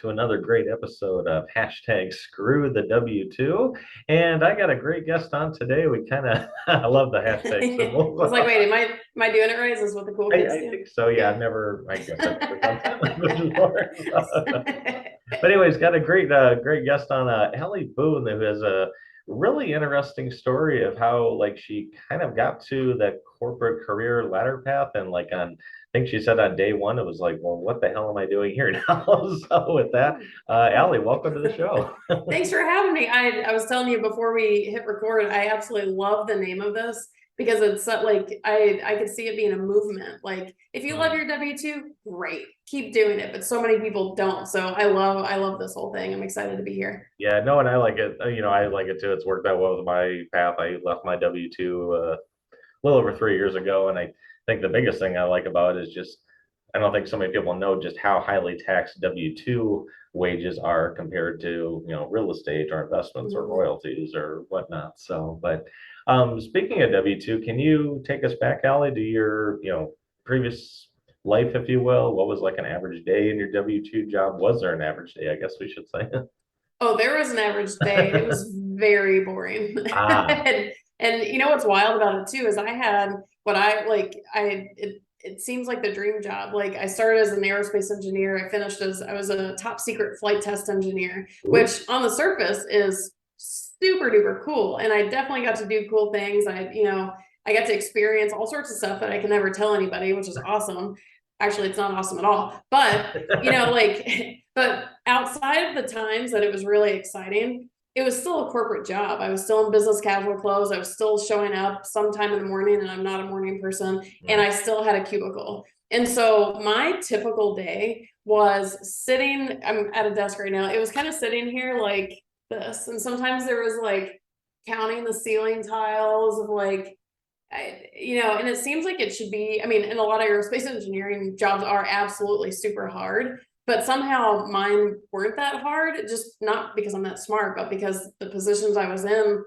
to another great episode of hashtag Screw the W2. And I got a great guest on today. We kind of, I love the hashtag I symbol. was like, wait, am I doing it right? Is this what the cool kids I do? think so. Yeah, Yeah. I guess I've never done sign language before. But anyways, got a great guest on, Ellie Boone, who has a really interesting story of how like she kind of got to that corporate career ladder path, and like on, I think she said on day one, it was like, well, what the hell am I doing here now? So with that, Allie, welcome to the show. Thanks for having me. I was telling you before we hit record, I absolutely love the name of this because it's like I could see it being a movement. Like if you love your W-2, great, keep doing it. But so many people don't. So I love this whole thing. I'm excited to be here. Yeah, no, and I like it. I like it too. It's worked out well with my path. I left my W-2 a little over 3 years ago, and I think the biggest thing I like about it is just I don't think so many people know just how highly taxed W-2 wages are compared to real estate or investments or Mhm. royalties or whatnot. So, but speaking of W-2, can you take us back, Allie, to your previous life, if you will? What was like an average day in your W-2 job? Was there an average day? I guess we should say. Oh, there was an average day. It was very boring. Ah, And you know what's wild about it too is I had what I like it seems like the dream job. Like I started as an aerospace engineer. I was a top secret flight test engineer, ooh, which on the surface is super duper cool. And I definitely got to do cool things. I got to experience all sorts of stuff that I can never tell anybody, which is awesome. Actually, it's not awesome at all. But like but outside of the times that it was really exciting, it was still a corporate job. I was still in business casual clothes. I was still showing up sometime in the morning, and I'm not a morning person. And mm, I still had a cubicle. And so my typical day was sitting, I'm at a desk right now. It was kind of sitting here like this. And sometimes there was like counting the ceiling tiles of like, and it seems like it should be. I mean, and a lot of aerospace engineering jobs are absolutely super hard, but somehow mine weren't that hard, just not because I'm that smart, but because the positions I was in.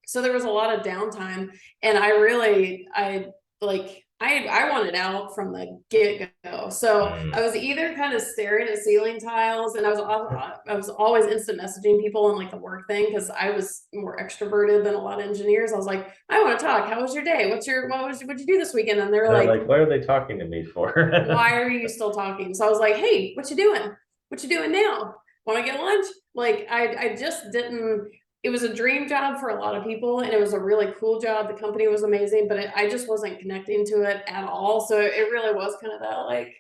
So there was a lot of downtime, and I like I wanted out from the get go. So I mm. was either kind of staring at ceiling tiles, and I was always instant messaging people in like the work thing because I was more extroverted than a lot of engineers. I was like, I want to talk. How was your day? What'd you do this weekend? And they're And they're like, like, what are they talking to me for? why are you still talking? So I was like, hey, what you doing? What you doing now? Want to get lunch? Like I just didn't. It was a dream job for a lot of people, and it was a really cool job. The company was amazing, but I just wasn't connecting to it at all. So it really was kind of that like,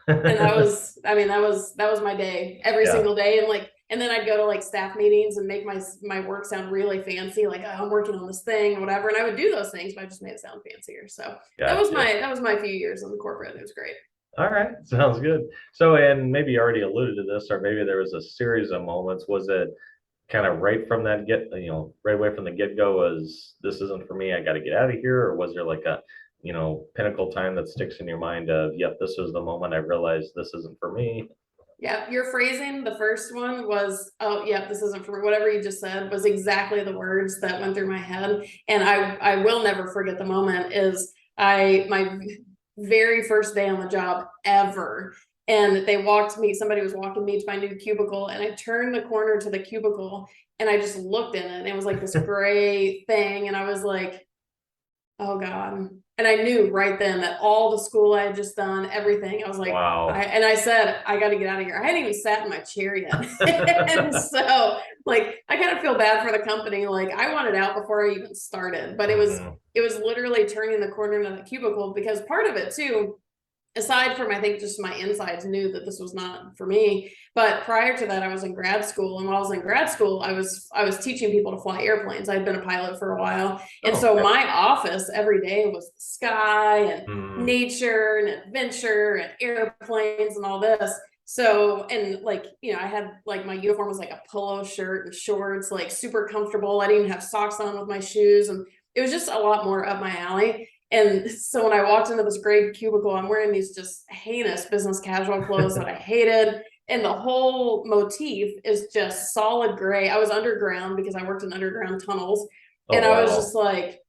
and that was my day every Yeah, single day, and like, and then I'd go to like staff meetings and make my work sound really fancy, like, oh, I'm working on this thing or whatever, and I would do those things, but I just made it sound fancier. So gotcha. that was my few years in the corporate. It was great. All right, sounds good. So, and maybe you already alluded to this, or maybe there was a series of moments. Was it kind of right from that right away from the get-go was this isn't for me, I got to get out of here? Or was there like a, pinnacle time that sticks in your mind of, yep, this was the moment I realized this isn't for me? Yeah, your phrasing, the first one was, oh, yeah, this isn't for whatever you just said, was exactly the words that went through my head. And I will never forget the moment is my very first day on the job ever. And somebody was walking me to my new cubicle, and I turned the corner to the cubicle and I just looked in it. And it was like this gray thing. And I was like, oh God. And I knew right then that all the school I had just done, everything, I was like, Wow. I said, I got to get out of here. I hadn't even sat in my chair yet. And so like, I kind of feel bad for the company. Like I wanted out before I even started, but Mhm. it was literally turning the corner into the cubicle because part of it too, aside from I think just my insides knew that this was not for me. But prior to that, I was in grad school, and while I was in grad school, I was teaching people to fly airplanes. I'd been a pilot for a while, and Oh, so okay. my office every day was the sky and Mm. nature and adventure and airplanes and all this. So, and like, I had like my uniform was like a polo shirt and shorts, like super comfortable. I didn't even have socks on with my shoes, and it was just a lot more up my alley. And so when I walked into this gray cubicle, I'm wearing these just heinous business casual clothes that I hated. And the whole motif is just solid gray. I was underground because I worked in underground tunnels. Oh, And I was wow. just like,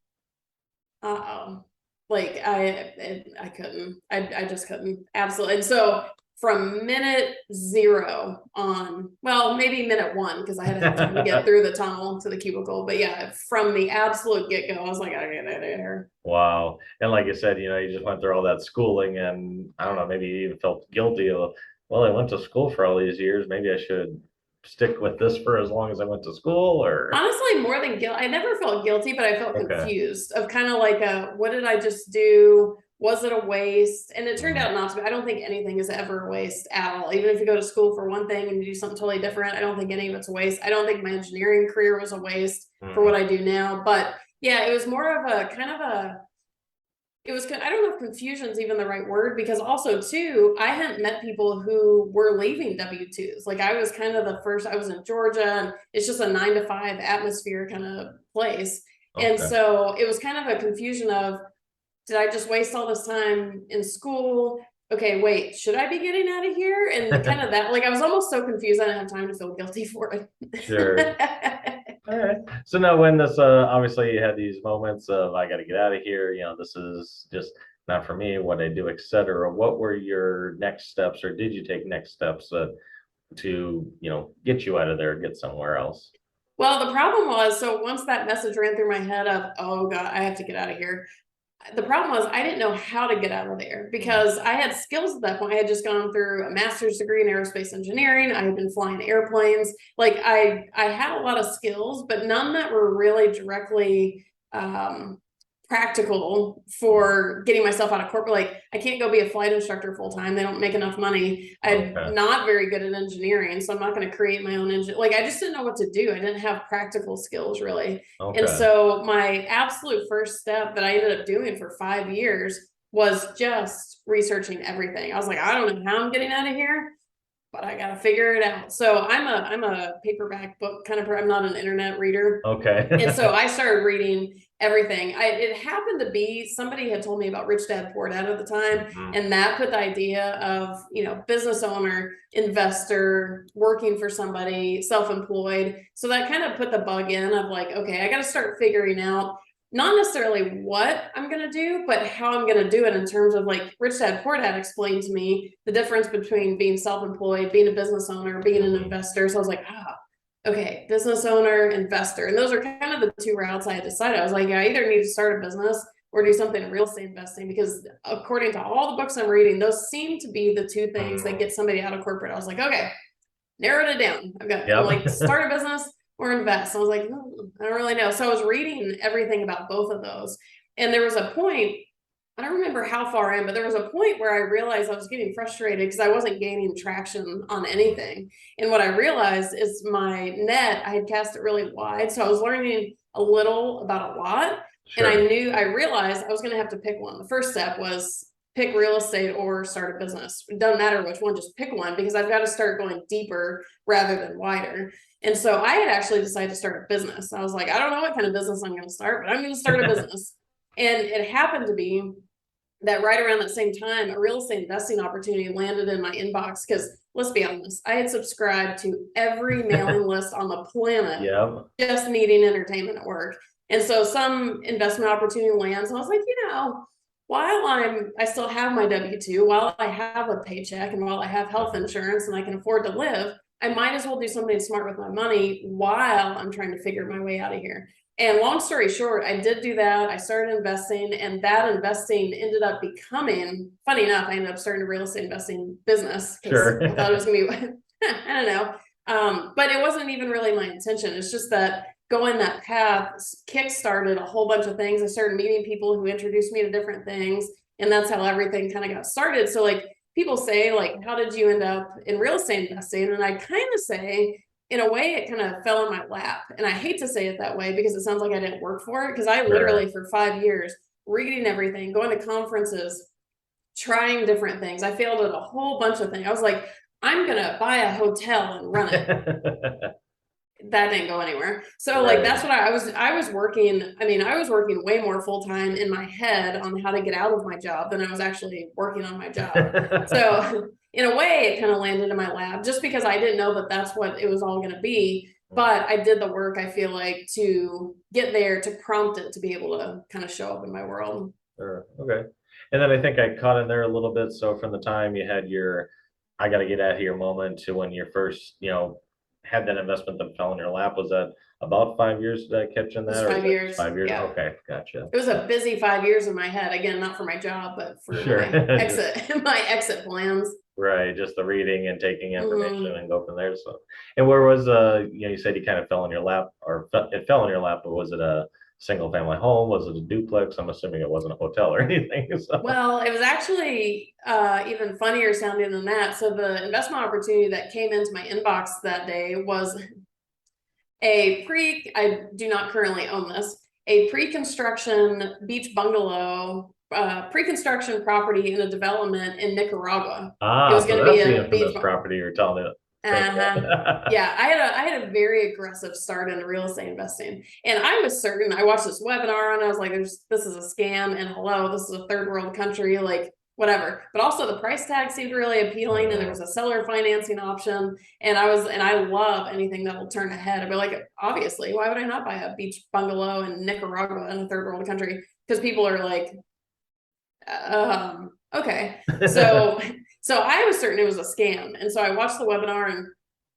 uh-oh. Like I couldn't. I just couldn't. Absolutely. And so from minute zero on, well, maybe minute one, because I had to have time to get through the tunnel to the cubicle. But yeah, from the absolute get go, I was like, I gotta get out of here. Wow. And like you said, you just went through all that schooling and I don't know, maybe you even felt guilty of, well, I went to school for all these years. Maybe I should stick with this for as long as I went to school or Honestly, more than guilt, I never felt guilty, but I felt okay. confused of kind of like what did I just do? Was it a waste? And it turned Mm, out not to be. I don't think anything is ever a waste at all. Even if you go to school for one thing and you do something totally different, I don't think any of it's a waste. I don't think my engineering career was a waste for what mm, I do now. But yeah, it was more of a kind of a it was, I don't know if confusion is even the right word, because also too, I hadn't met people who were leaving W-2s. Like I was kind of the first. I was in Georgia, and it's just a 9 to 5 atmosphere kind of place. And okay. so it was kind of a confusion of, did I just waste all this time in school? Okay, wait, should I be getting out of here? And kind of that, like I was almost so confused I didn't have time to feel guilty for Sure. it. All right. So now when this obviously you had these moments of I got to get out of here, this is just not for me, what I do, etc. What were your next steps or did you take next steps to, get you out of there, get somewhere else? Well, the problem was, so once that message ran through my head of, oh God, I have to get out of here, the problem was I didn't know how to get out of there Mm, because I had skills at that point. I had just gone through a master's degree in aerospace engineering. I had been flying airplanes. Like I had a lot of skills, but none that were really directly practical for getting myself out of corporate. Like I can't go be a flight instructor full time. They don't make enough money. I'm okay. not very good at engineering, so I'm not going to create my own engine. Like I just didn't know what to do. I didn't have practical skills really. And Okay. so my absolute first step that I ended up doing for 5 years was just researching everything. I was like, I don't know how I'm getting out of here, but I gotta figure it out. So I'm a paperback book kind of. I'm not an internet reader, and so Okay. I started reading everything. It happened to be somebody had told me about Rich Dad Poor Dad at the time, Mhm. and that put the idea of business owner, investor, working for somebody, self-employed. So that kind of put the bug in of like, okay, I got to start figuring out not necessarily what I'm going to do, but how I'm going to do it in terms of like Rich Dad Poor Dad explained to me the difference between being self-employed, being a business owner, being an Mhm. investor. So I was like, okay, business owner, investor. And those are kind of the two routes I had decided. I was like, yeah, I either need to start a business or do something in real estate investing, because according to all the books I'm reading, those seem to be the two things that Mhm. get somebody out of corporate. I was like, okay, narrowed it down. I'm Yep. like, start a business or invest. I was like, I don't really know. So I was reading everything about both of those. And there was a point, I don't remember how far in, but there was a point where I realized I was getting frustrated because I wasn't gaining traction on anything. And what I realized is my net, I had cast it really wide. So I was learning a little about a lot. And Sure. I realized I was going to have to pick one. The first step was pick real estate or start a business. It doesn't matter which one, just pick one, because I've got to start going deeper rather than wider. And so I had actually decided to start a business. I was like, I don't know what kind of business I'm going to start, but I'm going to start a business. And it happened to be that right around that same time, a real estate investing opportunity landed in my inbox. Because let's be honest, I had subscribed to every mailing list on the planet Yep. just needing entertainment at work. And so some investment opportunity lands, and I was like, while I still have my W-2, while I have a paycheck, and while I have health Mhm. insurance and I can afford to live, I might as well do something smart with my money while I'm trying to figure my way out of here. And long story short, I did do that. I started investing, and that investing ended up becoming, funny enough, I ended up starting a real estate investing business because Sure. I thought it was gonna be, I don't know. But it wasn't even really my intention. It's just that going that path kick started a whole bunch of things. I started meeting people who introduced me to different things, and that's how everything kind of got started. So like people say, like, how did you end up in real estate investing? And I kind of say, in a way, it kind of fell in my lap. And I hate to say it that way because it sounds like I didn't work for it. Because I Sure. literally, for 5 years, reading everything, going to conferences, trying different things. I failed at a whole bunch of things. I was like, I'm going to buy a hotel and run it. That didn't go anywhere. So like Right. that's what I was working. I mean, I was working way more full time in my head on how to get out of my job than I was actually working on my job. So in a way, it kind of landed in my lap just because I didn't know that that's what it was all going to be. But I did the work, I feel like, to get there, to prompt it to be able to kind of show up in my world. Sure. Okay. And then I think I caught in there a little bit. So from the time you had your I got to get out of here moment to when you first, had that investment that fell in your lap? Was that about 5 years? Did I catch in It was that, or is five that years. 5 years? Yeah. Okay, gotcha. It was a busy 5 years in my head. Again, not for my job, but for Sure. my Just exit, my exit plans. right, just the reading and taking information Hmm. and go from there. So, and where was you said you kind of fell in your lap, or it fell in your lap, but was it a single family home? Was it a duplex? I'm assuming it wasn't a hotel or anything. So, Well, it was actually even funnier sounding than that. So the investment opportunity that came into my inbox that day was I do not currently own this, a pre-construction beach bungalow, pre-construction property in a development in Nicaragua. It was so going to be that's the a infamous beach. property you're telling me Uh-huh. about. Yeah, I had a very aggressive start into real estate investing. And I was certain, I watched this webinar and I was like, this is a scam, and hello, this is a third world country, like whatever. But also the price tag seemed really appealing, and there was a seller financing option. And I love anything that will turn ahead. I'd be like, obviously, why would I not buy a beach bungalow in Nicaragua in a third world country? Because people are like, okay. So so I was certain it was a scam. And so I watched the webinar and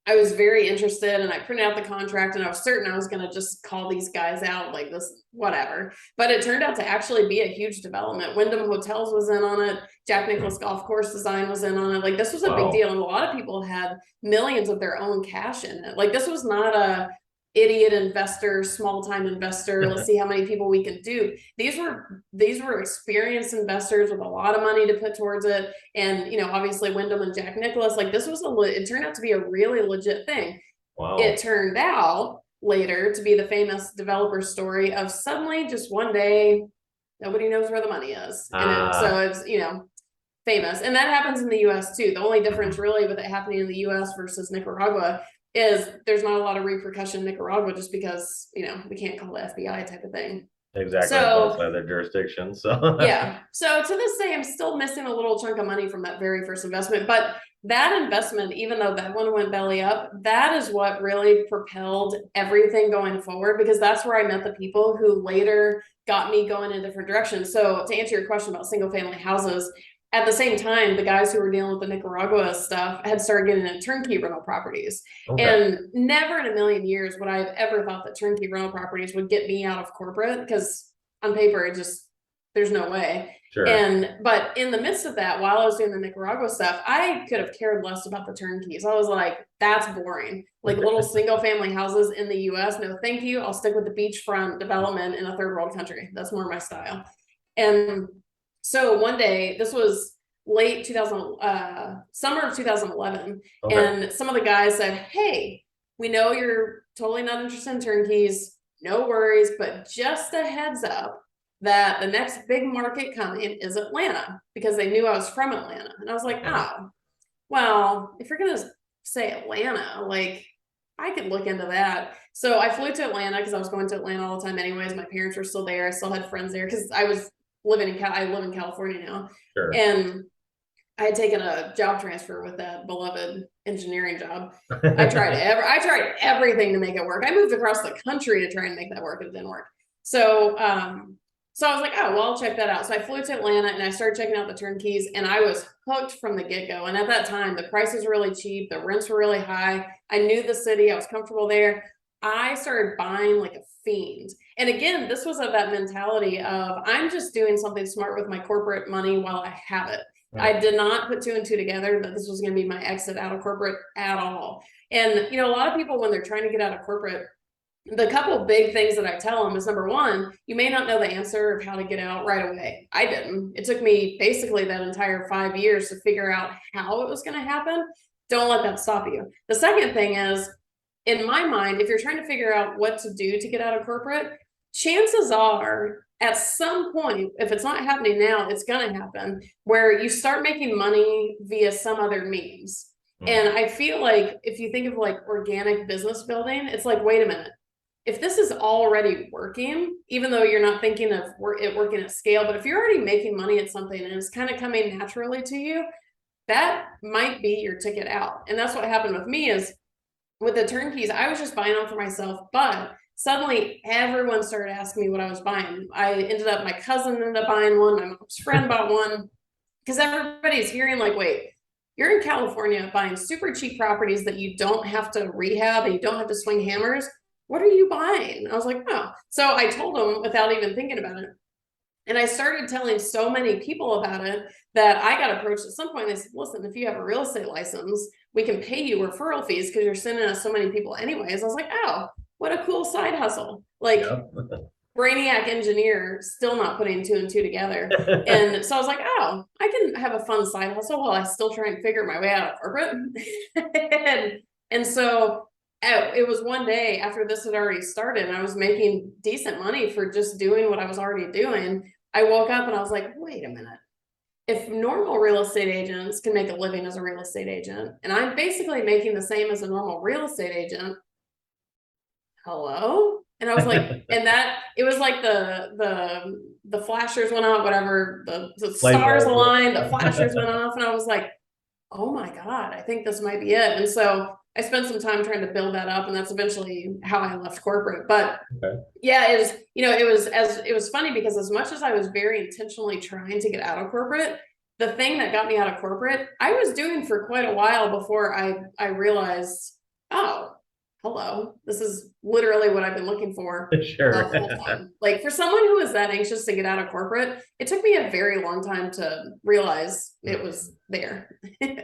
I was very interested, and I printed out the contract, and I was certain I was going to just call these guys out like this, whatever. But it turned out to actually be a huge development. Wyndham Hotels was in on it. Jack Nicklaus Golf Course Design was in on it. Like this was a big Wow. deal. And a lot of people had millions of their own cash in it. Like this was not a idiot investor, small time investor. Let's see how many people we can do. These were experienced investors with a lot of money to put towards it. And obviously Wyndham and Jack Nicklaus, like this was it turned out to be a really legit thing. It Wow. turned out later to be the famous developer story of suddenly just one day nobody knows where the money is. So Ah, it's famous. And that happens in the US too. The only difference really with it happening in the US versus Nicaragua is there's not a lot of repercussion in Nicaragua, just because, we can't call the FBI type of thing. exactly. It's So outside their jurisdiction. So, yeah. So to this day, I'm still missing a little chunk of money from that very first investment. But that investment, even though that one went belly up, that is what really propelled everything going forward, because that's where I met the people who later got me going in different directions. So to answer your question about single family houses, at the same time, the guys who were dealing with the Nicaragua stuff had started getting into turnkey rental properties. okay. And never in a million years would I have ever thought that turnkey rental properties would get me out of corporate, because on paper, it just there's no way. Sure. But in the midst of that, while I was doing the Nicaragua stuff, I could have cared less about the turnkeys. I was like, that's boring. Like little single family houses in the US, no thank you. I'll stick with the beachfront development in a third world country. That's more my style. And so one day, this was late 2000, summer of 2011, Okay. and some of the guys said, hey, we know you're totally not interested in turnkeys, no worries, but just a heads up that the next big market coming is Atlanta, because they knew I was from Atlanta. And I was like, Okay. oh, well, if you're going to say Atlanta, like I could look into that. So I flew to Atlanta because I was going to Atlanta all the time anyways. My parents were still there. I still had friends there because I live in California now. Sure. And I had taken a job transfer with that beloved engineering job. I tried everything to make it work. I moved across the country to try and make that work, and it didn't work. So so I was like, oh well, I'll check that out. So I flew to Atlanta and I started checking out the turnkeys, and I was hooked from the get-go. And at that time, the prices were really cheap, the rents were really high. I knew the city, I was comfortable there. I started buying like a fiend. And again, this was of that mentality of I'm just doing something smart with my corporate money while I have it. I did not put two and two together that this was going to be my exit out of corporate at all. And, a lot of people, when they're trying to get out of corporate, the couple big things that I tell them is number one, you may not know the answer of how to get out right away. I didn't. It took me basically that entire 5 years to figure out how it was going to happen. Don't let that stop you. The second thing is, in my mind, if you're trying to figure out what to do to get out of corporate, chances are at some point, if it's not happening now, it's going to happen, where you start making money via some other means. And I feel like if you think of like organic business building, it's like, wait a minute, if this is already working, even though you're not thinking of it working at scale, but if you're already making money at something and it's kind of coming naturally to you, that might be your ticket out. And that's what happened with me is with the turnkeys, I was just buying them for myself, but suddenly everyone started asking me what I was buying. My cousin ended up buying one, my mom's friend bought one, because everybody's hearing like, wait, you're in California buying super cheap properties that you don't have to rehab and you don't have to swing hammers. What are you buying? I was like, oh. So I told him without even thinking about it. And I started telling so many people about it that I got approached at some point. They said, listen, if you have a real estate license, we can pay you referral fees because you're sending us so many people anyways. I was like, oh, what a cool side hustle. Like, Yep. brainiac engineer, still not putting two and two together. And so I was like, oh, I can have a fun side hustle while I still try and figure my way out of corporate. and so it was one day after this had already started and I was making decent money for just doing what I was already doing. I woke up and I was like, wait a minute. If normal real estate agents can make a living as a real estate agent, and I'm basically making the same as a normal real estate agent, hello? And I was like, and that it was like the flashers went off, whatever, the Light stars bulb. aligned, the flashers went off, and I was like, oh my God, I think this might be it. And so I spent some time trying to build that up, and that's eventually how I left corporate. But Okay. yeah, it was, it was funny because as much as I was very intentionally trying to get out of corporate, the thing that got me out of corporate, I was doing for quite a while before I realized, oh, hello, this is literally what I've been looking for the Sure. whole time. Like for someone who is that anxious to get out of corporate, it took me a very long time to realize it was there.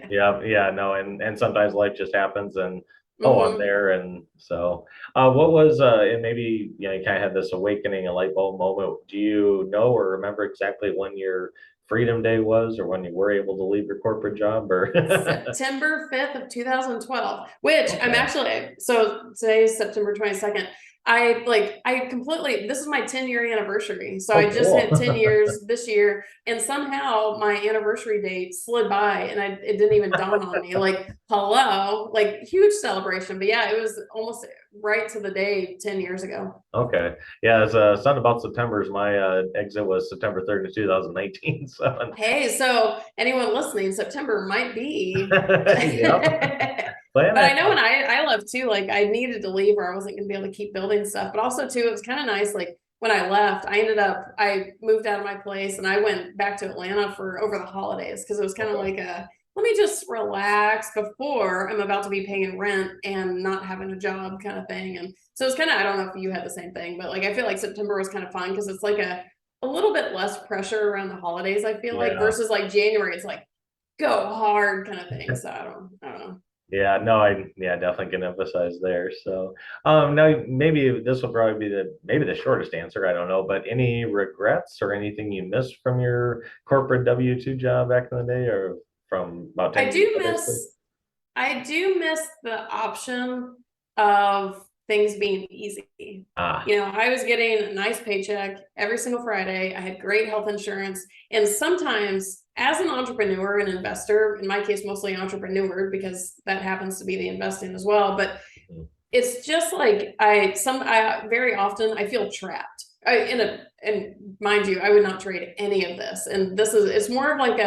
Yeah, yeah, no, and sometimes life just happens and oh, I'm hmm there. And so what was and maybe you kind of had this awakening, a light bulb moment. Do you know or remember exactly when your freedom day was or when you were able to leave your corporate job or September 5th of 2012, which I'm okay. actually, so today is September 22nd. I completely, this is my 10-year anniversary. So Oh, I just hit 10 cool. years this year and somehow my anniversary date slid by and it didn't even dawn on me. Like, hello, like huge celebration. But yeah, it was almost right to the day 10 years ago. Okay. Yeah, as something about September's my exit was September 3rd, 2019. So Hey, so anyone listening, September might be. yep. Plan But I know ahead. when I left too, like I needed to leave or I wasn't gonna be able to keep building stuff. But also too, it was kind of nice. Like when I left, I moved out of my place and I went back to Atlanta for over the holidays because it was kind of Okay. like a let me just relax before I'm about to be paying rent and not having a job kind of thing. And so it's kind of I don't know if you had the same thing, but like I feel like September was kind of fun because it's like a little bit less pressure around the holidays, I feel like, Yeah. versus like January, it's like go hard kind of thing. So I don't know. Yeah, no, I yeah, definitely can emphasize there. So, now maybe this will probably be the shortest answer. I don't know, but any regrets or anything you missed from your corporate W-2 job back in the day, or from about I 10 years do ago, basically? miss I do miss the option of things being easy. Ah, I was getting a nice paycheck every single Friday. I had great health insurance. And sometimes, as an entrepreneur and investor, in my case, mostly entrepreneur, because that happens to be the investing as well, but mhm. it's just like I very often I feel trapped. And mind you, I would not trade any of this. And it's more of like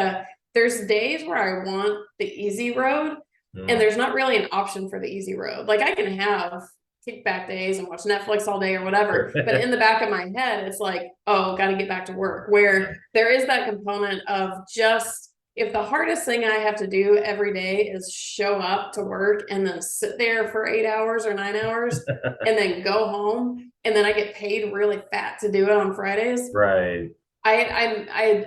there's days where I want the easy road, and Mm, there's not really an option for the easy road. Like I can have kickback days and watch Netflix all day or whatever, sure. but in the back of my head, it's like, oh, got to get back to work. Where there is that component of just if the hardest thing I have to do every day is show up to work and then sit there for 8 hours or 9 hours and then go home and then I get paid really fat to do it on Fridays, Right.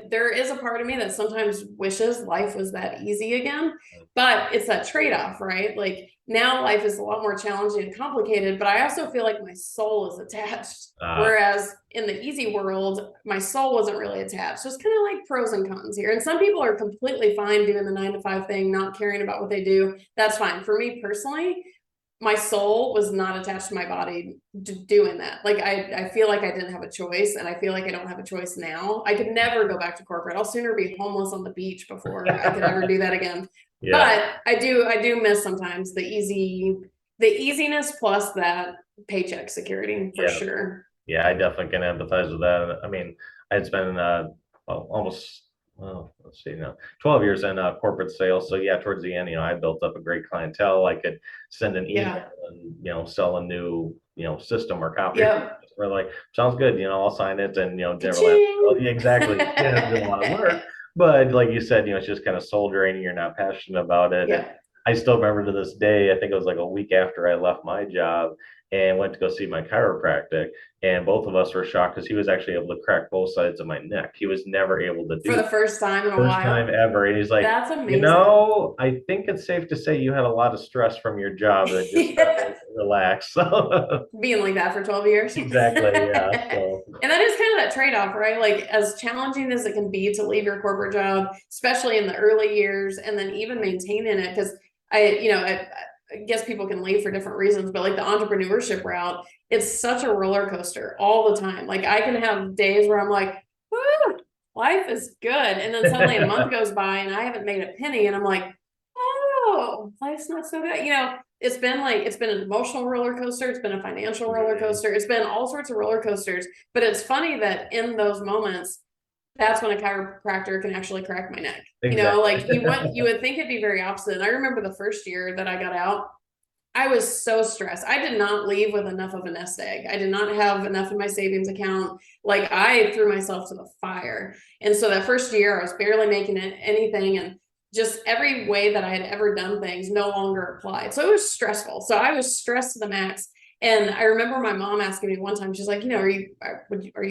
there is a part of me that sometimes wishes life was that easy again, but it's that trade-off, right? Like now life is a lot more challenging and complicated, but I also feel like my soul is attached. Uh, Whereas in the easy world, my soul wasn't really attached. So it's kind of like pros and cons here. And some people are completely fine doing the 9 to 5 thing, not caring about what they do. That's fine. For me personally, my soul was not attached to my body doing that. Like I feel like I didn't have a choice, and I feel like I don't have a choice now. I could never go back to corporate. I'll sooner be homeless on the beach before I could ever do that again. yeah. But I do miss sometimes the easiness plus that paycheck security for Yeah. sure. Yeah, I definitely can empathize with that. I mean, I'd spent almost, well, let's see now, 12 years in corporate sales. So yeah, towards the end, I built up a great clientele. I could send an email Yeah. and, sell a new, system or copy. Yep. We're like, sounds good, I'll sign it. And, did a lot, Ka-ching. oh, yeah, exactly. Yeah, did a lot of work. But like you said, it's just kind of soul draining. You're not passionate about it. And Yeah. I still remember to this day, I think it was like a week after I left my job and went to go see my chiropractic. And both of us were shocked because he was actually able to crack both sides of my neck. He was never able to For do the that. first time in a First time while. ever. And he's like, That's amazing. I think it's safe to say you had a lot of stress from your job and just Yeah. relax. So Being like that for 12 years. And exactly. Yeah. So that is kind of that trade-off, right? Like as challenging as it can be to leave your corporate job, especially in the early years, and then even maintaining it, because I guess people can leave for different reasons, but like the entrepreneurship route, it's such a roller coaster all the time. Like I can have days where I'm like, woo, life is good. And then suddenly a month goes by and I haven't made a penny. And I'm like, oh, life's not so good. It's been an emotional roller coaster, it's been a financial roller coaster, it's been all sorts of roller coasters. But it's funny that in those moments, that's when a chiropractor can actually crack my neck. exactly. Like you would think it'd be very opposite. And I remember the first year that I got out, I was so stressed. I did not leave with enough of a nest egg. I did not have enough in my savings account. Like I threw myself to the fire. And so that first year, I was barely making anything. And just every way that I had ever done things no longer applied. So it was stressful. So I was stressed to the max. And I remember my mom asking me one time, she's like, are you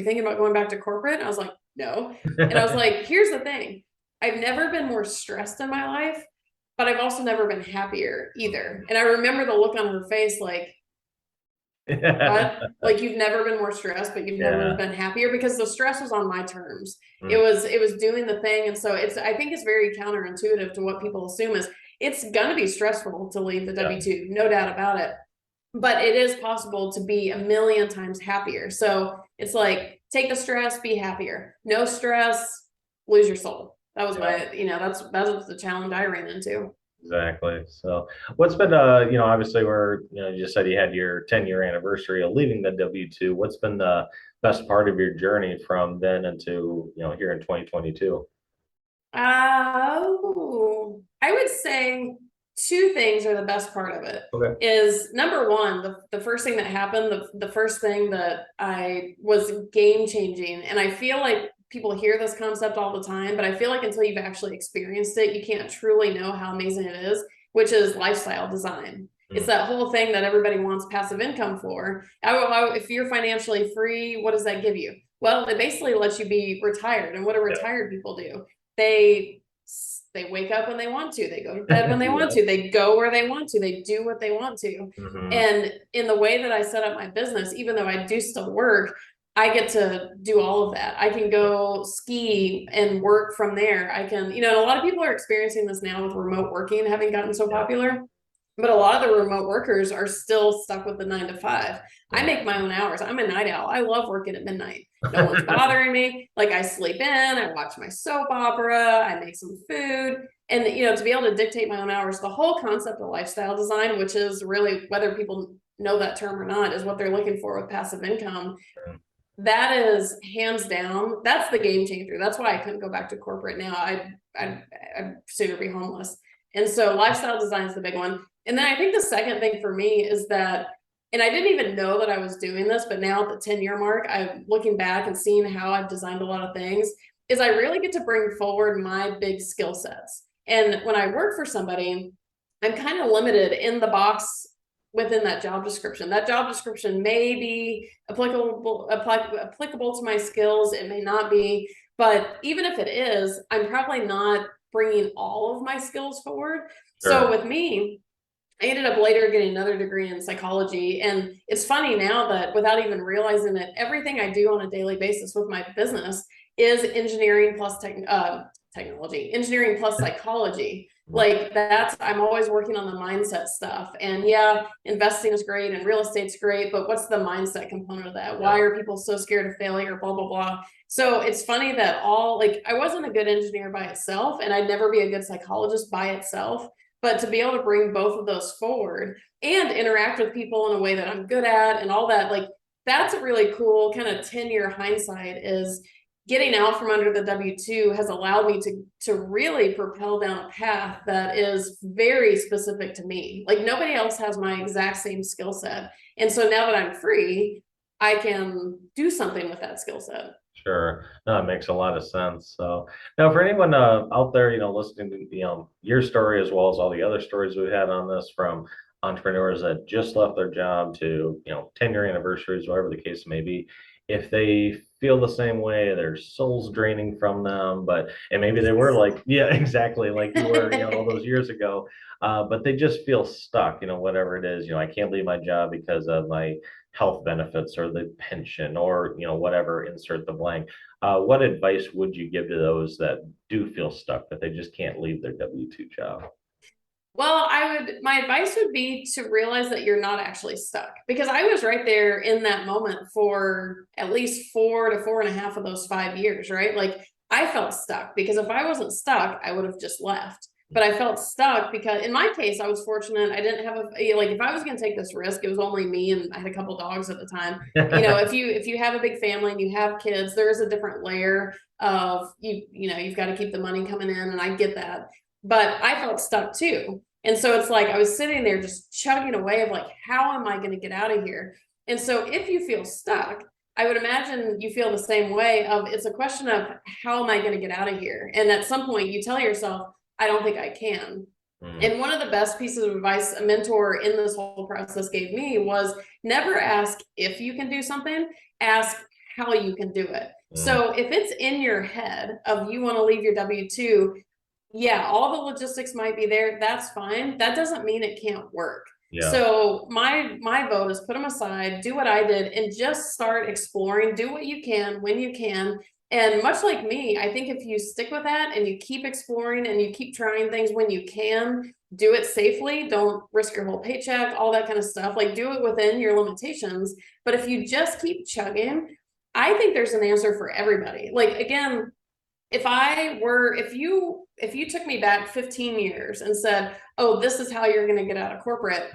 thinking about going back to corporate? And I was like, no. And I was like, here's the thing. I've never been more stressed in my life, but I've also never been happier either. And I remember the look on her face, like, what? Like you've never been more stressed, but you've never Yeah. been happier, because the stress was on my terms. It Mm. was it was doing the thing. And so I think it's very counterintuitive to what people assume is it's gonna be stressful to leave the Yeah. W-2, no doubt about it. But it is possible to be a million times happier. So it's like take the stress, be happier. No stress, lose your soul. That was Yeah. that's the challenge I ran into. Exactly. So what's been obviously we're you just said you had your 10-year anniversary of leaving the W-2. What's been the best part of your journey from then into, here in 2022? I would say two things are the best part of it. Okay. Is number one, the first thing that happened, the first thing that I was game changing. And I feel like people hear this concept all the time, but I feel like until you've actually experienced it, you can't truly know how amazing it is, which is lifestyle design. It's Mm. that whole thing that everybody wants passive income for. If you're financially free, what does that give you? Well, it basically lets you be retired. And what do retired people do? they they wake up when they want to, they go to bed when they want Yeah. to, they go where they want to, they do what they want to. Hmm. And in the way that I set up my business, even though I do still work, I get to do all of that. I can go ski and work from there. I can, a lot of people are experiencing this now with remote working having gotten so Yeah. popular. But a lot of the remote workers are still stuck with the 9 to 5. I Mm. make my own hours. I'm a night owl. I love working at midnight. No one's bothering me. Like I sleep in, I watch my soap opera, I make some food. And to be able to dictate my own hours, the whole concept of lifestyle design, which is really whether people know that term or not, is what they're looking for with passive income. That is hands down, that's the game changer. That's why I couldn't go back to corporate now. I'd sooner be homeless. And so lifestyle design is the big one. And then I think the second thing for me is that, and I didn't even know that I was doing this, but now at the 10-year mark, I'm looking back and seeing how I've designed a lot of things, is I really get to bring forward my big skill sets. And when I work for somebody, I'm kind of limited in the box within that job description. That job description may be applicable to my skills, it may not be, but even if it is, I'm probably not bringing all of my skills forward. So Sure. with me, I ended up later getting another degree in psychology. And it's funny now that without even realizing it, everything I do on a daily basis with my business is engineering plus technology, engineering plus psychology. Like that's, I'm always working on the mindset stuff. And yeah, investing is great and real estate's great, but what's the mindset component of that? Why are people so scared of failure? Blah, blah, blah. So it's funny that I wasn't a good engineer by itself, and I'd never be a good psychologist by itself. But to be able to bring both of those forward and interact with people in a way that I'm good at and all that, like that's a really cool kind of 10-year hindsight. Is getting out from under the W-2 has allowed me to really propel down a path that is very specific to me. Like nobody else has my exact same skill set. And so now that I'm free, I can do something with that skill set. Sure. No, it makes a lot of sense. So now for anyone out there, listening to, your story as well as all the other stories we've had on this from entrepreneurs that just left their job to, 10-year anniversaries, whatever the case may be, if they feel the same way, their soul's draining from them, and maybe they were Yes. like, yeah, exactly, like you were, all those years ago, but they just feel stuck, whatever it is, I can't leave my job because of my health benefits or the pension or whatever, insert the blank. What advice would you give to those that do feel stuck, that they just can't leave their W-2 job? Well, my advice would be to realize that you're not actually stuck, because I was right there in that moment for at least 4 to 4.5 of those 5 years, right? Like I felt stuck because if I wasn't stuck, I would have just left. But I felt stuck because in my case, I was fortunate. I didn't have like if I was going to take this risk, it was only me and I had a couple dogs at the time. If you have a big family and you have kids, there is a different layer of you've got to keep the money coming in, and I get that, but I felt stuck too. And so it's like I was sitting there just chugging away of like, how am I going to get out of here? And so if you feel stuck, I would imagine you feel the same way of it's a question of how am I going to get out of here? And at some point you tell yourself, I don't think I can. Mm, And one of the best pieces of advice a mentor in this whole process gave me was never ask if you can do something, ask how you can do it. mm, So if it's in your head of you want to leave your W-2, yeah, all the logistics might be there. That's fine. That doesn't mean it can't work. yeah. So my vote is put them aside, do what I did, and just start exploring. Do what you can when you can. And much like me, I think if you stick with that and you keep exploring and you keep trying things when you can, do it safely. Don't risk your whole paycheck, all that kind of stuff. Like do it within your limitations. But if you just keep chugging, I think there's an answer for everybody. Like again, if you took me back 15 years and said, oh, this is how you're going to get out of corporate,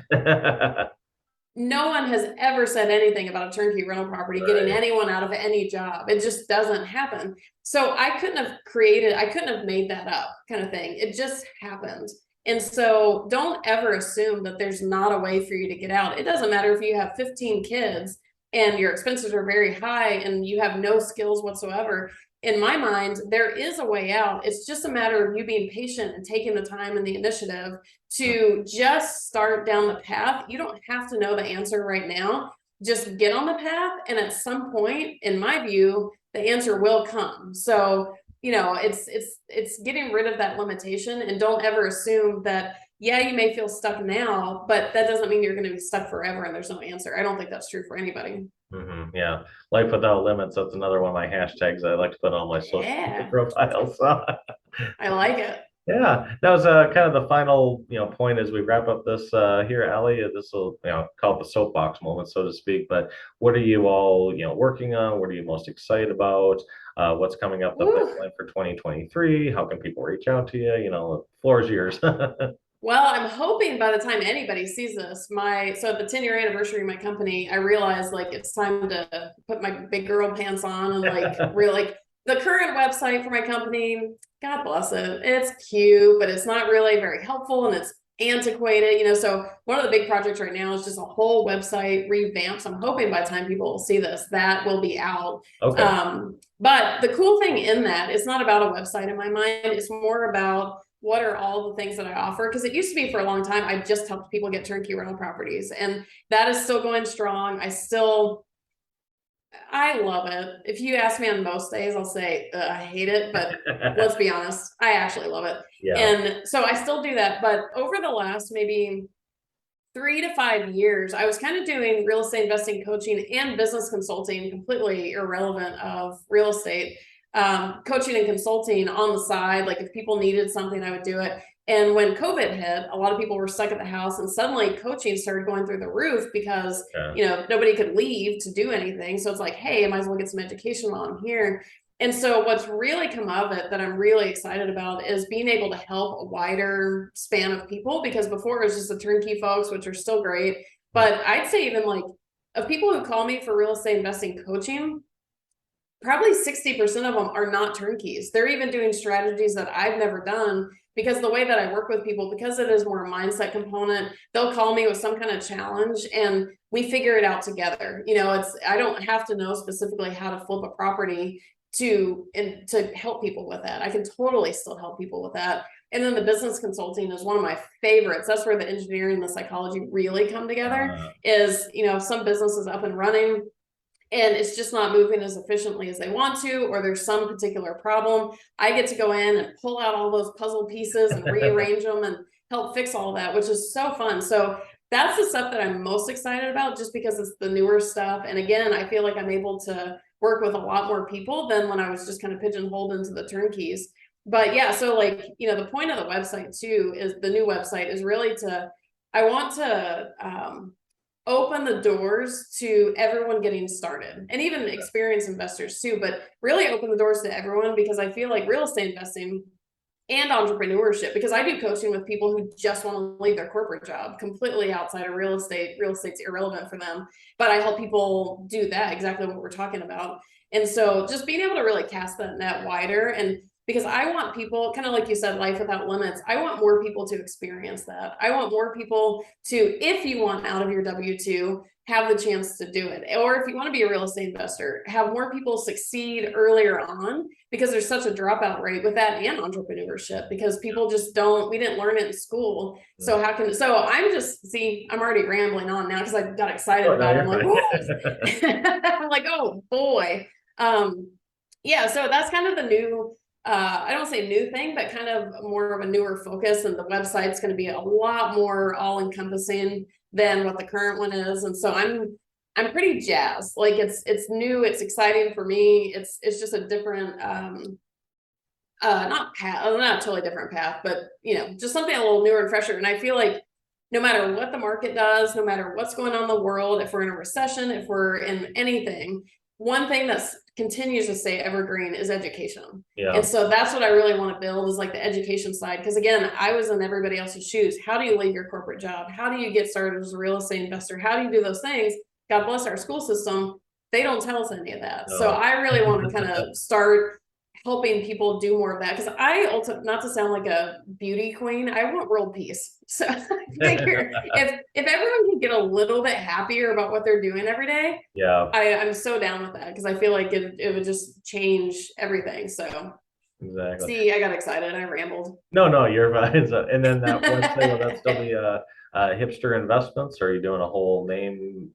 no one has ever said anything about a turnkey rental property getting Right. anyone out of any job. It just doesn't happen. So I couldn't have made that up, kind of thing. It just happened. And so don't ever assume that there's not a way for you to get out. It doesn't matter if you have 15 kids and your expenses are very high and you have no skills whatsoever. In my mind, there is a way out. It's just a matter of you being patient and taking the time and the initiative to just start down the path. You don't have to know the answer right now. Just get on the path. And at some point, in my view, the answer will come. So, it's getting rid of that limitation, and don't ever assume that, yeah, you may feel stuck now, but that doesn't mean you're going to be stuck forever and there's no answer. I don't think that's true for anybody. Yeah. Life without limits. That's another one of my hashtags I like to put on my social media Yeah, profiles. So, I like it. yeah, that was kind of the final, point as we wrap up this here, Ellie. This will, call it the soapbox moment, so to speak. But what are you all, working on? What are you most excited about? What's coming up the Woo. pipeline for 2023? How can people reach out to you? The floor is yours. Well, I'm hoping by the time anybody sees this, so at the 10-year anniversary of my company, I realized like it's time to put my big girl pants on and like really like the current website for my company, God bless it. It's cute, but it's not really very helpful and it's antiquated. So one of the big projects right now is just a whole website revamp. So I'm hoping by the time people will see this, that will be out. Okay. But the cool thing in that, it's not about a website in my mind. It's more about what are all the things that I offer? Because it used to be for a long time, I just helped people get turnkey rental properties, and that is still going strong. I love it. If you ask me on most days, I'll say I hate it, but let's be honest, I actually love it. Yeah. And so I still do that. But over the last maybe 3 to 5 years, I was kind of doing real estate investing coaching and business consulting, completely irrelevant of real estate, coaching and consulting on the side. Like if people needed something, I would do it. And when COVID hit, a lot of people were stuck at the house, and suddenly coaching started going through the roof because Yeah. nobody could leave to do anything. So it's like, hey, I might as well get some education while I'm here. And so what's really come of it that I'm really excited about is being able to help a wider span of people, because before it was just the turnkey folks, which are still great. But I'd say even like of people who call me for real estate investing coaching, probably 60% of them are not turnkeys. They're even doing strategies that I've never done, because the way that I work with people, because it is more a mindset component, they'll call me with some kind of challenge and we figure it out together. I don't have to know specifically how to flip a property. to help people with that. I can totally still help people with that. And then the business consulting is one of my favorites. That's where the engineering and the psychology really come together. Is, you know, if some business is up and running and it's just not moving as efficiently as they want to, or there's some particular problem, I get to go in and pull out all those puzzle pieces and rearrange them and help fix all that, which is so fun. So that's the stuff that I'm most excited about, just because it's the newer stuff. And again, I feel like I'm able to work with a lot more people than when I was just kind of pigeonholed into the turnkeys. But yeah, so like, you know, the point of the website too is the new website is really to, I want to open the doors to everyone getting started, and even experienced investors too, but really open the doors to everyone, because I feel like real estate investing and entrepreneurship, because I do coaching with people who just want to leave their corporate job completely outside of real estate. Real estate's irrelevant for them, but I help people do that, exactly what we're talking about. And so just being able to really cast that net wider, and because I want people, kind of like you said, life without limits, I want more people to experience that. I want more people to, if you want out of your W-2, have the chance to do it. Or if you want to be a real estate investor, have more people succeed earlier on, because there's such a dropout rate with that, and entrepreneurship, because people just don't, we didn't learn it in school. So how can, so I'm just, see, I'm already rambling on now because I got excited about it. I'm like, I'm like, oh boy. Yeah, so that's kind of the new, I don't say new thing, but kind of more of a newer focus. And the website's going to be a lot more all-encompassing than what the current one is. And so I'm pretty jazzed. Like it's new, it's exciting for me. It's just a different not path, not a totally different path, but you know, just something a little newer and fresher. And I feel like no matter what the market does, no matter what's going on in the world, if we're in a recession, if we're in anything, one thing that's continues to stay evergreen is education. And so that's what I really want to build, is like the education side. Because again, I was in everybody else's shoes. How do you leave your corporate job? How do you get started as a real estate investor? How do you do those things? God bless our school system. They don't tell us any of that. So I really want to kind of start helping people do more of that, because I also, not to sound like a beauty queen, I want world peace. So I figure if everyone can get a little bit happier about what they're doing every day, I'm so down with that, because I feel like it would just change everything. So exactly. See, I got excited. I rambled. No, you're fine. So, and then that website, will that still be Hipster Investments? Or are you doing a whole name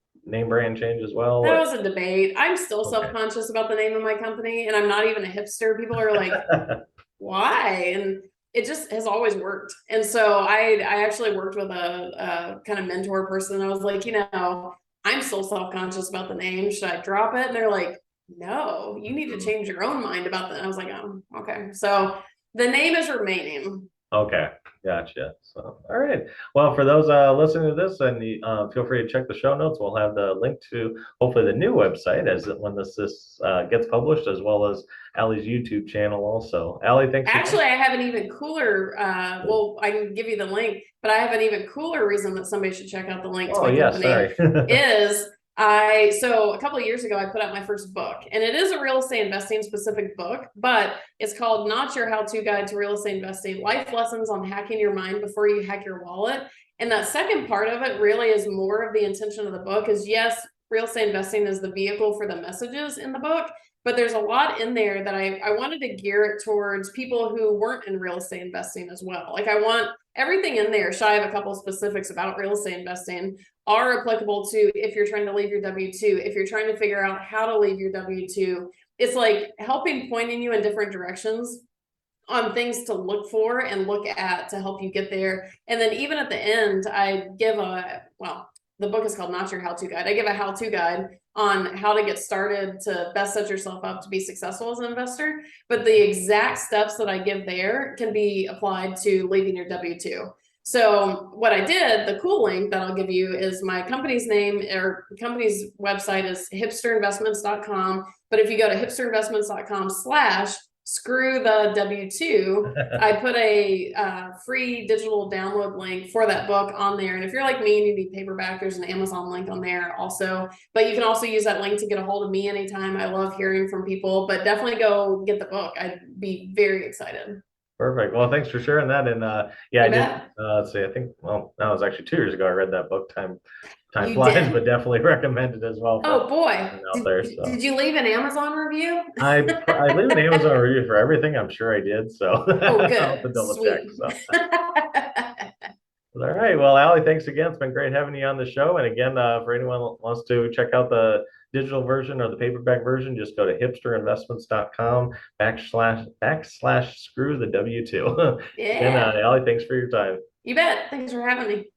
brand change as well? That Or? was a debate. I'm still self-conscious about the name of my company, and I'm not even a hipster. People are like, why? And it just has always worked. And so I actually worked with a kind of mentor person. I was like, you know, I'm still self-conscious about the name. Should I drop it? And they're like, no, you need to change your own mind about that. And I was like, oh, okay. So the name is remaining. Okay, gotcha. So, all right. Well, for those listening to this, and feel free to check the show notes. We'll have the link to hopefully the new website as when this gets published, as well as Allie's YouTube channel. Also, Allie, thanks. Actually, I have an even cooler. Well, I can give you the link, but I have an even cooler reason that somebody should check out the link to my company. Sorry. Is so a couple of years ago, I put out my first book, and it is a real estate investing specific book, but it's called Not Your How-To Guide to Real Estate Investing: Life Lessons on Hacking Your Mind Before You Hack Your Wallet. And that second part of it really is more of the intention of the book is, yes, real estate investing is the vehicle for the messages in the book, but there's a lot in there that I wanted to gear it towards people who weren't in real estate investing as well. Like I want everything in there, shy of a couple specifics about real estate investing, are applicable to if you're trying to leave your W-2, if you're trying to figure out how to leave your W-2. It's like helping pointing you in different directions on things to look for and look at to help you get there. And then even at the end, I give the book is called Not Your How-To Guide. I give a how-to guide on how to get started to best set yourself up to be successful as an investor. But the exact steps that I give there can be applied to leaving your W-2. So what I did, the cool link that I'll give you is my company's name, or company's website is hipsterinvestments.com. But if you go to hipsterinvestments.com/ screw the W-2, I put a free digital download link for that book on there. And if you're like me and you need paperback, there's an Amazon link on there also. But you can also use that link to get a hold of me anytime. I love hearing from people, but definitely go get the book. I'd be very excited. Perfect. Well, thanks for sharing that. And yeah, I You did. bet. Let's see. I think well, that was actually 2 years ago. I read that book. Time You flies, but did? definitely recommend it as well for Oh boy. anyone out there. So Did you leave an Amazon review? I leave an Amazon review for everything. I'm sure I did. So Oh, I'll have to good. double check. Sweet. So all right. Well, Allie, thanks again. It's been great having you on the show. And again, for anyone who wants to check out the digital version or the paperback version, just go to hipsterinvestments.com backslash screw the W2. Again, Yeah. Allie, thanks for your time. You bet. Thanks for having me.